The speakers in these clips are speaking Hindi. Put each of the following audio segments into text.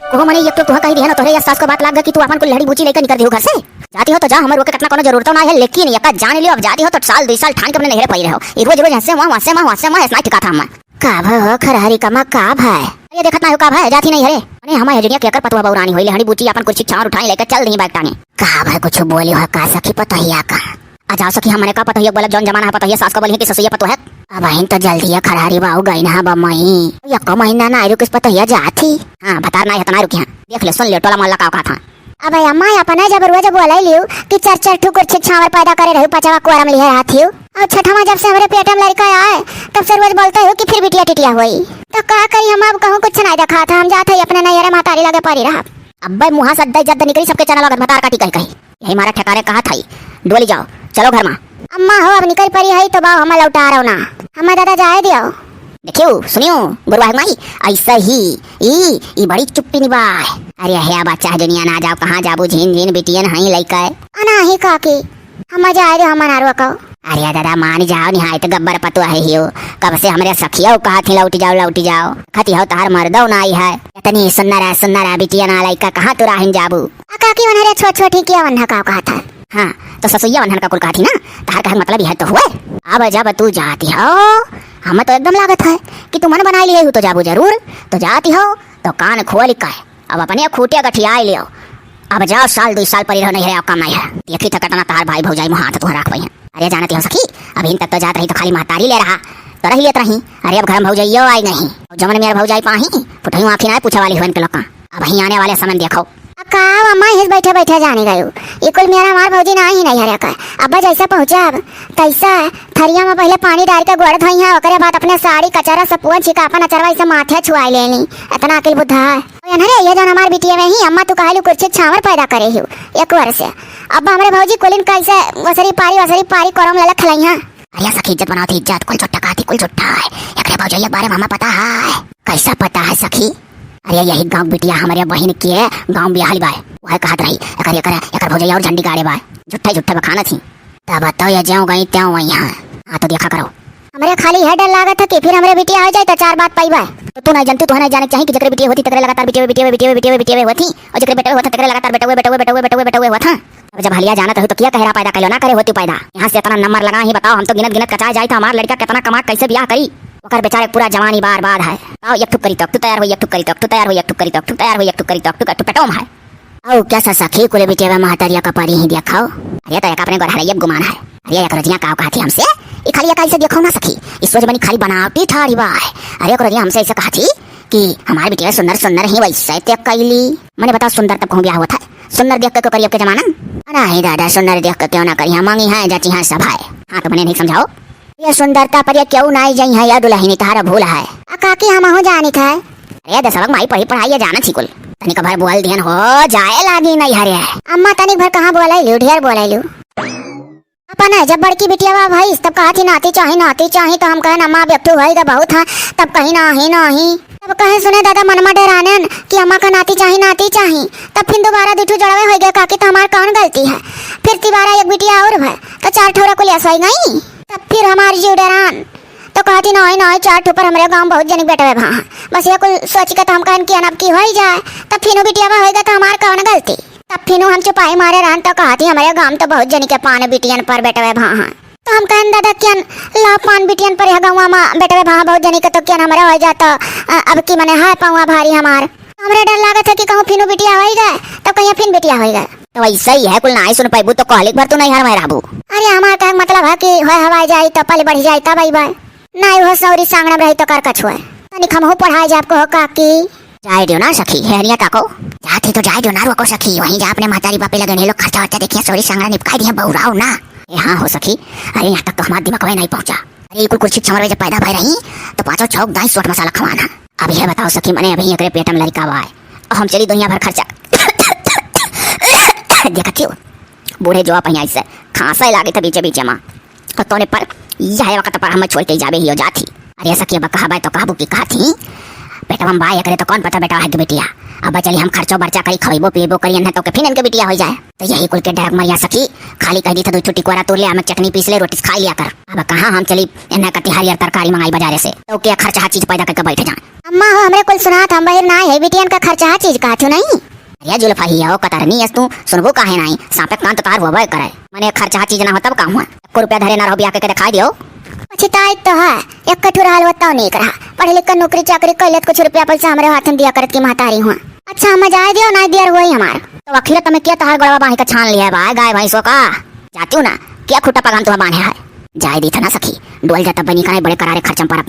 को मने एक तो तुहा कही दिया ना तोरे या सास को बात लाग गई कि तू अपन को लहड़ी बूची लेकर निकल दियो घर से। जाती हो तो जा, हमर रोके कितना कोनो जरूरत ना है, लेकिन यका जान लियो अब जाती हो तो साल 2 साल ठान के अपने नहरे पई रहो। ई रोज रोज हंसे वहां ऐसा ठिका था हम का भ खरहरी कमा का भाई ये देखत ना हो का भाई जाती नहीं हरे अने हम हजरिया के कर पतवा बौरानी होइले हड़ी बूची अपन कुछ छावर उठाई लेकर चल दी बैग टांगे का भाई कुछ बोली हो का सखी पतहिया का आ जा सखी हमने का पतहिया बोला जौन जमाना है पतहिया सास को बोली कि ससुया पतो है अब बहन तो जल्दी है खरहरी बाऊ गई ना बमई या को महीना ना आइरो किस पतहिया जाती। हां बता ना इतना रुकिया देख ले सुन ले टोला मोहल्ला का था। अब अम्मा अपना जब रोज बोला लियो कि चार ठुकुर छे छावर पैदा करे रहू पचावा कोरम लिहे हाथियो और छठवा जब से हमरे पेट में लड़का आए तब से रोज बोलते हो कि फिर बिटिया टिटिया हुई तो का करी हम अब कहूं कुछ नहीं देखा था हम जाते अपने नैरे मातारी लगे पड़ी रहा। अब मुहां से अद्दा जद्दा निकली सबके चना लगत भतार काटी कही कही यही मारा ठकारे कहा था डोली जाओ चलो घर में। अम्मा हो अब निकल पड़ी है तो बाऊ हम लौटा रहो ना हम दादा जाए दियो देखियो सुनियो गुरुआ माई ऐसा ही ई बड़ी चुप्पी निभाए। अरे है बच्चा दुनिया ना जाओ कहाँ जाबू झीन झीन बिटियन हई लइका अना ही काकी हम जाए दे हम नारो को। अरे दादा मान जाओ निहाय तो गब्बर पतो है हियो कब से हमरे सखिया कहा थी लौटी जाओ खती हो तार मर्दो ना आई है इतनी सुन्नरा बिटिया ना लइका कहाँ तू राहिन जाबू काकी वनरे छोटी किया वन्हा का कहा था। हाँ तो ससुइया वन्हन का कुल कहा थी ना तार का मतलब यह तो हुए अब जब तू जाती हो हमें तो एकदम लागत है कि तू मन बना लिए हो तो जाबू जरूर तो जाती हो तो कान खोल का अब अपने खूटिया गठिया लियो अब जाओ साल 2 साल परी रहो नहीं है आपका मैं है देखी तो कटना तार भाई भौजाई मुँह हाथ तो रख पाई है। अरे जानती हो सखी अभी तक तो जात रही तो खाली महतारी ले रहा तो रही लेत रही। अरे अब घर में भौजाइयो आई नहीं जमन मेरा भौजाई पाही पुठई आँखी ना पूछे वाली हुन के लोग अब वहीं आने वाले समय देखो का अम्मा हिस बैठे जाने गयो ये कुल मेरा मार भौजी ना ही नहीं हरे का अब जैसा पहुंचा अब तैसा थरिया में पहले पानी डाल के गोड़ धोई है ओकरे बाद अपने साड़ी कचरा सब पुआ छिका अपन अचरवा इसे माथे छुआई लेनी इतना अकल बुद्धा है। अरे ये जन हमार बिटिया में ही अम्मा तू कहलू कुछ छावर पैदा करे हो 1 वर्ष से अब हमरे भौजी कुलिन कैसे वसरी पारी करम लला खलाई है। अरे सखी इज्जत बनाओ थी इज्जत कुल छोटा कहती कुल छोटा है एकरे भौजी बारे में पता है कैसा पता है सखी। अरे यही गांव बिटिया हमारे बहन की है गांव बिहाली बाय वह कहत रही एकर भौजैया और झंडी गाड़े बाय झुट्ठा बखाना थी तब बताओ ये ज्यों गई त्यों वही है। हाँ तो देखा करो हमारे खाली है डर लागत है कि फिर हमारे बिटिया हो जाए तो 4 बात पाई बाय तो तू नहीं जानती तू नहीं जाने चाहिए कि जकरे बिटिया होती तकरे लगातार बिटिया होती और जकरे बेटा होता तकरे लगातार बेटा हुआ था। अब जब हलिया जाना तो क्या कहरा पैदा करो ना करे होती पैदा यहाँ से इतना नंबर लगा ही बताओ हम तो गिनत कचा जाए था हमारा लड़का कितना कमा कैसे ब्याह करी ओकर बेचारे पूरा जवानी बार है। आओ एक ठुक करी तू तैयार हो एक ठुक करी तू तैयार हो एक ठुक करी तू तैयार हो एक ठुक करी तू कटोम है औ क्या सा सखी कुले बिटिया में महतरिया का परी ही देखाओ। अरे तो एक अपने घर है ये गुमान है। अरे एक रजिया का कहती हमसे ये खाली कैसे देखो ना सखी इस वजह बनी खाली बनावटी ठाड़ी बा है। अरे एक रजिया हमसे ऐसे कहा थी कि हमारे बिटिया सुंदर ही वैसे तक कैली मैंने बताओ सुंदर तब कहूँ ब्याह हुआ था सुंदर देख के करिए के जमाना नहीं दादा सुंदर देख के क्यों ना करिए मांगी है जाती है सब है। हाँ तो मैंने नहीं समझाओ ये सुंदरता पर ये क्यों नहीं जाई है या दुल्हनी तारा भूल है काकी हम हो जानी था। अरे दसवक माई पढ़ाई जाना छी कुल तनिक भर बोल दियन हो जाए लागी नहीं हरे अम्मा तनिक भर कहाँ बोलाइलू ढेर बोलाइलू अपन है जब बड़की बिटिया बा भाई तब कहा थी नाती चाही तो हम कहे अम्मा व्यक्ति हुई तो बहुत है तब कहीं नहीं तब कहे सुने दादा मनमा डराने कि अम्मा का नाती चाही तब फिर दोबारा दूठू जड़वे हो गया काकी तो हमार कौन गलती है फिर तिबारा एक बिटिया और है तो 4 ठोरा को ले सही गई तब फिर हमारी जीव डरान तो कहती नहीं 4 ठोपर हमारे गांव बहुत जनिक बेटा है वहाँ बस ये कुल सोच के तो हम कहन कि अनब की हो ही जाए तब फिर बिटिया होगा तो हमार कौन गलती तब फिर हम चुपाई मारे रहन तो कहती हमारे गांव तो बहुत जनिक पान बिटियन पर बेटा है वहाँ तो हम कहन दादा क्या ला पान बिटियन पर गाँव में बेटा है वहाँ बहुत जनिक तो क्या हमारा हो जाता अब की मैंने है पाऊँ भारी हमार हमारे डर लागत है कि कहूँ फिर बिटिया हो गए तब कहीं फिर बिटिया होगा तो वैसा ही है कुल ना सुन पाइबू तो कहलिक भर तो नहीं हर मैं रहबू। अरे हमारा का मतलब है कि होय हवाई जाए तो पल बढ़ जाए तब आई बाय नहीं हो सौरी सांगना रही तो कर कछ हुए तनिक हम हो पढ़ाई जा आपको हो काकी जाए दियो ना सखी हेनिया काको जाती तो जाए दियो ना रोको सखी वहीं जा अपने मातारी बापे लगने लोग खर्चा वर्चा देखिए सौरी सांगना निपकाई दिया बहुराओ ना। हाँ हो सखी अरे यहाँ तक तो हमारा दिमाग में नहीं पहुंचा। अरे कुल कुछ छमर जब पैदा भय रही तो 5 चौक दाई सोट मसाला खवाना। अब यह बताओ सखी मैंने अभी एक पेट में लड़का हुआ है और हम चली दुनिया भर खर्चा देखा क्यों बूढ़े जो अपन से खांसा लागे था बीचे बीचे माँ और तोने पर यह वक्त पर हम छोड़ के जावे ही हो जाती। अरे सखी अब कहा तो कहबू की कहा थी बेटा हम बाय करे तो कौन पता बेटा है कि बेटिया अब चली हम खर्चो बर्चा करी खइबो पीबो करी न तो के फिर इनके बिटिया हो जाए। तो यही कुल के डर मरिया सखी खाली कह दी था 2 छुट्टी कोरा तोड़ ले हम चटनी पीस ले रोटी खा लिया कर। अब कहां हम चली इन्ना कति हरियर तरकारी मंगाई बाजार से तो क्या खर्चा चीज पैदा करके बैठे जाए। अम्मा हो हमरे कुल सुना हम बहिर ना है बिटियन का खर्चा चीज का थू नहीं। अरे जुल्फा ही हो कतरनी तू सुनबो काहे नहीं सांपे कान तो तार होबे करे मने खर्चा चीज ना हो तब काम हुआ 1 रुपया धरे ना रहो बिया के दिखाई दियो। पछताई तो है एक कठोर हाल बताओ नहीं करा पढ़े लिख कर नौकरी चाकरी कर लेत कुछ रुपया पैसा हमारे हाथ में दिया करत की महतारी हुआ। अच्छा मजा आए दियो ना दियर हुई हमार तो आखिर तमे क्या तहार गड़वा बाही का छान लिया है भाई गाय भैंसों का जाती हूं ना क्या खुटा पगान तो बांधे है जाय दी था ना सखी डोल जाता बनी का बड़े करारे खर्चम पर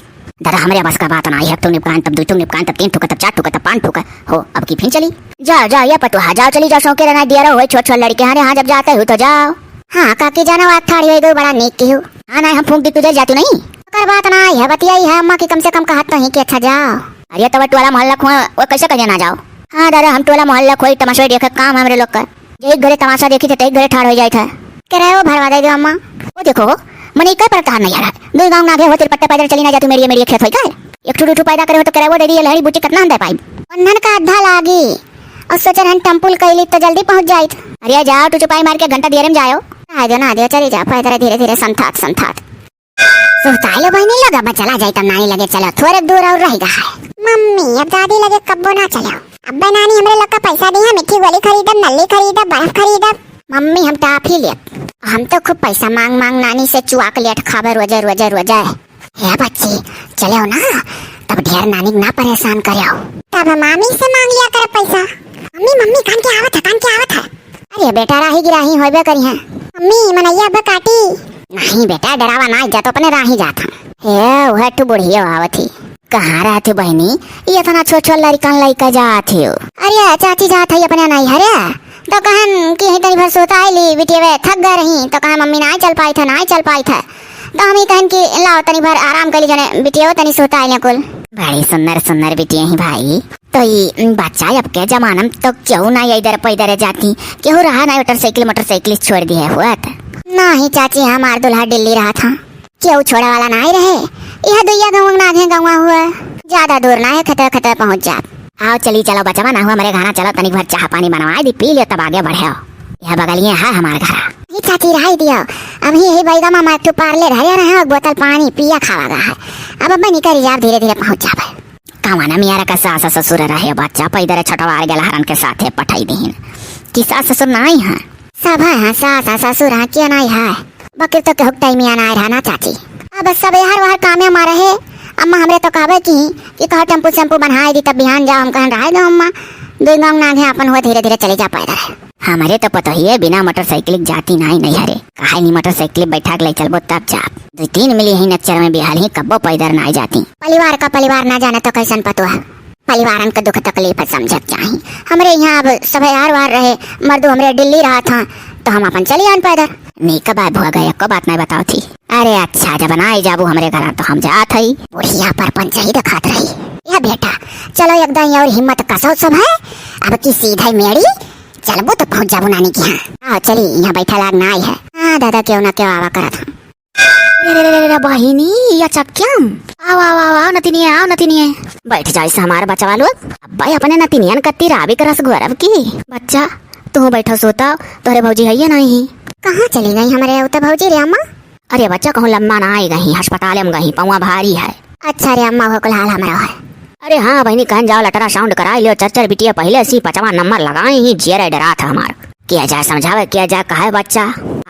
दादा हमारे बस का बात ना है। 1 निपकान तब 2 निपकान तब 3 ठुका तब 4 ठुका तब 5 ठुका हो अब की फिर चली जाओ जाओ ये पटुहा जाओ चली जाओ शौके रहना दिया रहो छोट छोट लड़के हारे हाँ जब जाते हो तो जाओ। हाँ काकी जाना बात थाड़ी हुई दो बड़ा नेक की हो। हाँ नहीं हम फूंक दी तुझे जाती नहीं कर बात ना है बतिया है अम्मा की कम से कम कहा तो ही कि अच्छा जाओ। अरे तब टोला मोहल्ला खो वो कैसे कर ना जाओ। हाँ दादा हम टोला मोहल्ला खोई तमाशा देखे काम हमारे लोग का एक घरे तमाशा देखी थे एक घरे ठाड़ हो जाए था किराया वो भरवा देगी अम्मा। वो देखो मने कई प्रकार नहीं यार 2 गांव ना गए हो तेरे पट्टे पैदल चली ना जाती मेरी खेत होई का 1 टू पैदा करे हो तो किराया वो दे दी लहरी बुच्ची कितना दे पाई बंधन का आधा लागी और सोचन हम टेंपल कैली तो जल्दी पहुंच जाई। अरे जाओ तू चुपाई मार के घंटा देर में जाओ आ दो ना दे चली जा पैदल धीरे धीरे संथात सुताई लो बहनी लगा बा चला जाए तब नानी लगे चलो थोड़े दूर और रहेगा। मम्मी अब दादी लगे कब्बो ना चलो अब्बा नानी हमरे लोग का पैसा दिया मिठी गोली खरीदब नली खरीदब बर्फ खरीदब मम्मी हम टाप ही ले हम तो खूब पैसा मांग मांग नानी से चुआ के लेट खावे रोजे हे बच्ची चलो ना तब ढेर नानी ना परेशान करियो तब मामी से मांग लिया कर पैसा। मम्मी कान के आवत है अरे बेटा राही गिराही होबे करी है मम्मी मनैया अब काटी नहीं बेटा डरावा ना जा तो अपने राही जाता हे वह तू बुढ़िया आवत थी कहाँ रहती बहनी ये तो ना छोट लड़का लड़का जाती हो। अरे चाची जात है अपने नहीं हरे तो कहन कि तनी भर सोता ली बिटिया वे थक गए रही तो कहा मम्मी ना चल पाई था तो हम ही कहन कि लाओ तनी भर आराम कर ली जाने बिटिया तनी सोता है कुल बड़ी सुंदर बिटिया ही भाई। तो ये बच्चा अब के जमाना में तो क्यों ना इधर पैदर जाती क्यों रहा ना मोटरसाइकिल छोड़ दी है हुआ नहीं चाची हमार दुल्हा दिल्ली रहा था क्यों छोड़ा वाला ना ही रहे यह दुइया गाँव नागे गाँव हुआ ज्यादा दूर ना है खतर पहुँच जा। आओ चलो बचवा ना हुआ मेरे घाना चलो तनिक भर चाह पानी बनवाए दी पी लियो तब आगे बढ़े यह बगलिए है हमारा घर चाची रही दियो अब यही बैगा मामा तू पार्ले रह रहा बोतल पानी पिया खावा है अब बनी करी जा धीरे धीरे पहुँच जाए कमाना मियारा का सास ससुर रहे बच्चा पैदर छठवार गला हरन के साथे पठाई दीन कि सास ससुर नहीं है सब है सास ससुर है क्या नहीं है बकर तो के हुक्ता मियाँ ना रहा ना चाची अब सब हर काम हमारा है। अम्मा हमरे तो कहबे कि कहो टेम्पू सेम्पू बनाए दी तब बिहान जाओ हम कहन रहे दो अम्मा 2 गाँव नागे अपन हुआ धीरे धीरे चले जा पैदल हमारे तो पता ही है बिना मोटरसाइकिल जाती नहीं हरे कहा नहीं मोटरसाइकिल बैठा के ले चलबो तब जा 2-3 मिली ही नक्चर में बिहार ही कब्बो पैदल ना जाती परिवार ना जाना तो कैसन पतो है परिवारन का दुख तकलीफ समझत चाहिए हमरे यहाँ अब सब यार वार रहे मर्दो हमरे दिल्ली रहा था तो हम अपन चली आन पैदल नहीं कब भुआ गए को बात नहीं बताओ थी। अरे अच्छा जब बनाई जाबू हमरे घर तो हम जात हई बुढ़िया पर पंचाई दिखात रही या बेटा चलो एकदम और हिम्मत कसो सब है अब की सीधा मेरी चलबो तो पहुंच जाबू नानी के यहाँ चली यहाँ बैठा लाग ना आई है। हाँ दादा क्यों ना क्यों आवा करा था बहिनी या चक्यम आओ नतिनिया बैठ जाए हमारे बच्चा वालों अब्बा अपने नतिनियन कत्ती राबी का रस गौरव की बच्चा तू बैठो सोता तोरे भौजी है नहीं कहाँ चली गई हमारे उतर भौजी रे अम्मा। अरे बच्चा कहूँ लम्बा ना आई गई अस्पताल में गई पौवा भारी है। अच्छा रे अम्मा को हाल हमारा है। अरे हाँ बहनी कहन जाओ लटरा साउंड करा लियो 4 बिटिया पहले सी 5वां नंबर लगाए ही जेरे डरा था हमार किया जाए समझावे किया जाए कहे बच्चा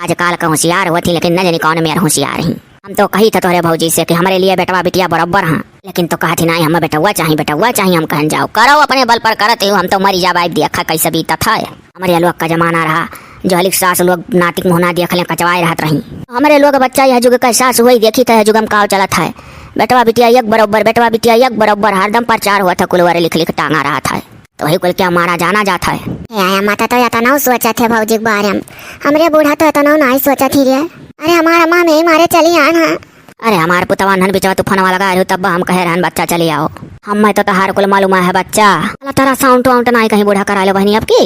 आजकल का होशियार होती लेकिन न जानी कौन मेरे होशियार ही हम तो कही था तोरे भौजी से कि हमारे लिए बेटवा बिटिया बराबर हैं लेकिन तो कहती नहीं हमें बेटवा चाहिए हम कहन जाओ करो अपने बल पर करते हो हम तो मरी जा बाइक देखा कैसे बीता था हमारे लोग का जमाना रहा जो हलिक सास लोग नातिक मुहना देख ले कचवाए रहत रही हमारे लोग बच्चा यह जुग का सास हुई देखी था जुगम का चलत है बेटवा बिटिया एक बराबर हरदम प्रचार हुआ था कुलवारे लिख टांगा रहा था तो वही कुल क्या मारा जाना जाता है माता तो या ना सोचा थे भौजी के बारे में हमरे बूढ़ा तो नहीं सोचा थी रे। अरे हमारा माँ में मारे चली आन है। अरे हमारे पुतवा नन बिचवा तूफान वाला लगा तब हम कहे रहन बच्चा चली आओ हम तो तहार कुल मालूम है बच्चा तारा साउंड वाउंड नहीं कहीं बूढ़ा करा लो बहनी आपकी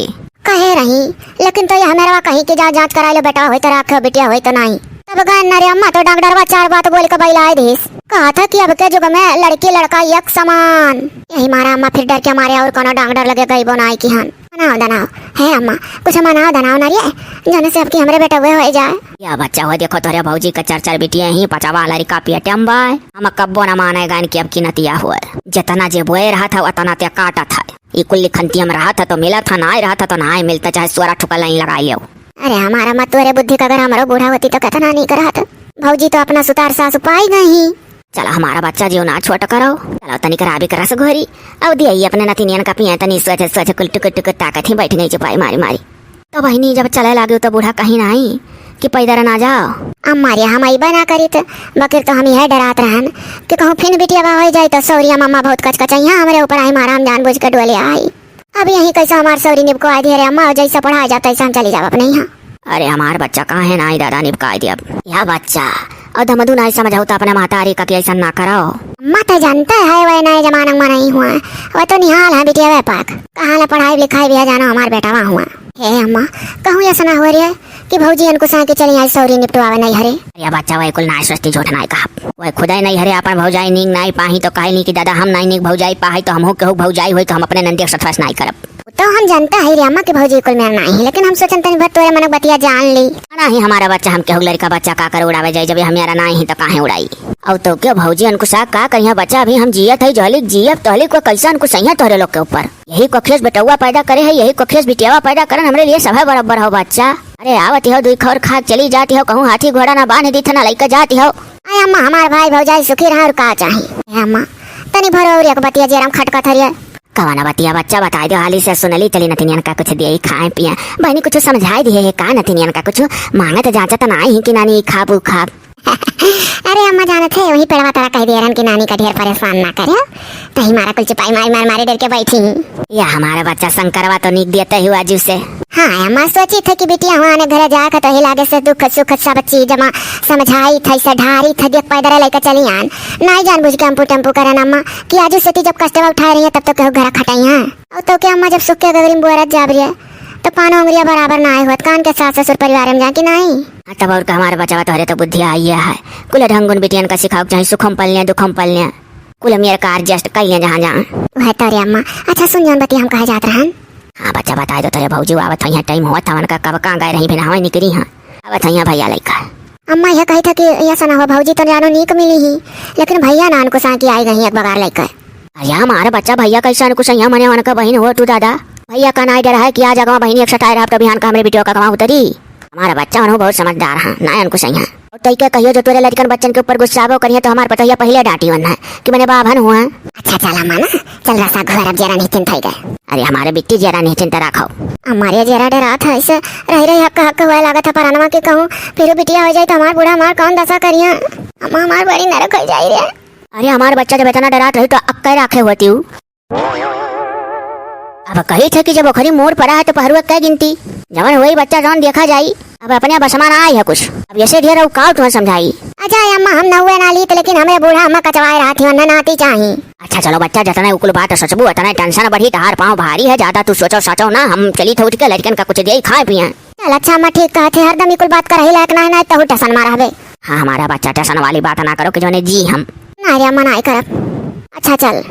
कहे रही लेकिन तो यह मेरा कहीं की जांच करा लो बेटा हो तो रख बिटिया हो तो नहीं तब गन रे अम्मा तो डॉक्टर चार बात बोल के बैलाए देस। कहा था कि अब के युग में लड़की लड़का एक समान। यही मारा अम्मा फिर डर के मारे और कोनो डॉक्टर लगे गई बनाई की हन। मनाओ दनाओ है अम्मा, कुछ मनाओ दनाओ ना रे, जाने से अब की हमरे बेटा हुए हो जाए। या बच्चा हो देखो तोरे भौजी का चार चार बेटियां ही पचावा लड़का पियटम बाय। हम कब्बो न माने गान की अब की नतिया हुआ। जितना जे बोए रहा था उतना ते काटा था। ये कुल खंतियम रहा था तो मिला था, ना रहा था तो ना मिलता, चाहे सोरा ठुका लाइन लगा लियो। अरे हमारा मत तोरे बुद्धि का अगर हमारा बूढ़ा होती तो कहता ना नहीं करा था। भौजी तो अपना सुतार सासु पाई गई। चला हमारा बच्चा जो ना छोटा करो, चलो तनी करा भी करा से घोरी। अब दिया अपने नतिनियन का पिया तनी सोचे सोचे कुल टुक टुक ताकत ही बैठ गई चुपाई मारी मारी। तो बहनी जब चले लागे तो बूढ़ा कहीं ना आई कि पैदर ना जाओ। अब मारिया हम आई बना करी थे बकर तो हम यह डरात रहन कि कहूँ फिर बिटिया हो जाए तो सौरिया मम्मा बहुत कचकचैया हमारे ऊपर आई मारा, हम जानबूझ कर डोले आई। अब यही कैसा हमारे सौरी निपको आई दे रहे अम्मा, जैसा पढ़ाया जाता ऐसा हम चली जाओ अपने यहाँ। अरे हमार बच्चा कहाँ है ना दादा निपकाई दे। अब यह बच्चा और मधु नहीं समझाओ तो अपने मातारी का ऐसा ना करो। अम्मा तो जानता है वह नए जमाना में नहीं हुआ, वह तो निहाल है बिटिया वे पाक कहाँ ला पढ़ाई लिखाई भी जाना हमारे बेटा वहाँ हुआ। हे अम्मा कहूँ ऐसा ना हो रही है कि भौजी इनको सा के चली आई सौरी निपटवावे नहीं हरे। अरे बच्चा वह कुल ना सस्ती झूठ नहीं कहा, वह खुदा नहीं हरे अपन भौजाई नींग नहीं पाही तो कहे नहीं कि दादा हम नहीं नींग भौजाई पाही तो हम कहूँ भौजाई हुई तो हम अपने नंदी सठवास नहीं करब। तो हम जानता है रे अम्मा के भौजी कुल मेरा नहीं है, लेकिन हम सोचन तनी भर तोरे मन बतिया जान ली नहीं। हमारा बच्चा हम केहू लड़का बच्चा का कर उड़ावे जाए, जब हमारा नहीं है तो काहे उड़ाई। और तो क्या भौजी अंकुशा का कहिया बच्चा अभी हम जियत है जहलिक जियत तहलिक को कैसा अंकुश सही तोरे लोग के ऊपर। यही कोखेस बेटुआ पैदा करे है, यही कोखेस बिटियावा पैदा करन हमरे लिए सब बराबर हो बच्चा। अरे आवती हो दुई खौर खा चली जाती हो, कहूँ हाथी घोड़ा ना बांध दी ना लइका जाती हो। अरे अम्मा हमारे भाई भौजाई सुखी रहा और का चाहिए। अम्मा तनी भरो और एक बतिया जेरम खटका थरिया कवाना बतिया बच्चा बताई दो हाली से सुनली तली नतिनियन का कुछ दिए खाए पिए बहनी कुछ समझाई दिए का नतिनियन का कुछ मांगत जांचत ना ही कि नानी खाबू खाब। अरे अम्मा जाने थे वही पेड़वा तारा कह दिया कि नानी का ढेर परेशान ना करे तो ही मारा कुल चिपाई मार मार मारे डर के बैठी या हमारा बच्चा शंकरवा तो निक देता हुआ जू से। हाँ अम्मा सोची थे कि बिटिया वहाँ ने घर जाकर तो ही लागे से दुख सुख सब चीज जमा समझाई थी से ढारी थी देख पैदल लेकर चली आन नहीं जान बुझ के टेम्पू करन अम्मा कि आजू से जब कस्टमर उठा रही है तब तो कहूँ घर खटाई है। और तो क्या अम्मा जब सुख के गगरी बुआरत जा रही है तो पानो उंगलिया बराबर ना आए हुआ कान के सास ससुर परिवार में जाके नहीं। तब और का हमारा बच्चा तो हरे तो बुद्धि आई है कुल ढंगुन बिटियन का सिखाओ चाहे सुखम पलने दुखम पलने कुल मेरे कार जस्ट कहिए जहाँ जहाँ वह तोरे अम्मा। अच्छा सुन जान बती हम कहे जात रहन। हाँ बच्चा बताए दो तेरे भौजी आवत यहाँ टाइम हुआ था उनका कब कहाँ गए रही बिना हवा निकली हाँ आवत यहाँ भैया लड़का। अम्मा यह कही था कि यह सुना हुआ भौजी तो जानो नीक मिली ही लेकिन भैया नान को सा की आई गई एक बगार लेकर। अरे हमारा बच्चा भैया कैसा कुछ यहाँ मने उनका बहन हो तू दादा भैया का ना डर है कि आज अगवा बहनी एक सटाई रहा तो बिहान का हमारे बेटियों का कमा उतरी। हमारा बच्चा उन्होंने बहुत समझदार है ना उनको सही है और तो क्या कहियो जो तोरे लड़कन बच्चन के ऊपर गुस्सा वो करिए तो हमारे पतैया पहले डांटी वन है कि मैंने बाभन हुआ। अच्छा चला माना चल रसा घर अब जरा नहीं चिंता गए। अरे हमारे बिट्टी जरा नहीं चिंता रखो हमारे जरा डरा था ऐसे रह रही हक हक हुआ लगा था परानमा के कहूँ फिर बिटिया हो जाए तो हमारे बूढ़ा हमार कौन दशा करिए हमारे बड़ी नरक हो जाए रे। अरे हमारे बच्चा जब इतना डरा रही तो अक्का रखे होती हूँ। अब कही थे कि जब ओखरी मोड़ पड़ा है तो पहरुआ क्या गिनती जवन वही बच्चा जौन देखा जाई अब अपने बसमान आई है कुछ अब ऐसे ढेर काउ तुम्हें समझाई। अच्छा अम्मा हम नहुए ना ली तो लेकिन हमें बूढ़ा अम्मा कचवाए रहा थी वरना नाती चाहिए। अच्छा चलो बच्चा जितना उकुल बात सोचबू उतना टेंशन बढ़ी तहार पाँव भारी है ज्यादा तू सोचो सोचो ना हम चली थे उठ के लड़कन का कुछ दे खाए पिए। चल अच्छा अम्मा ठीक कहते हरदम इकुल बात कर रही लायक ना तो टेंशन मारा हवे। हाँ हमारा बच्चा टेंशन वाली बात ना करो कि जो जी हम ना रे अम्मा ना करब। अच्छा चल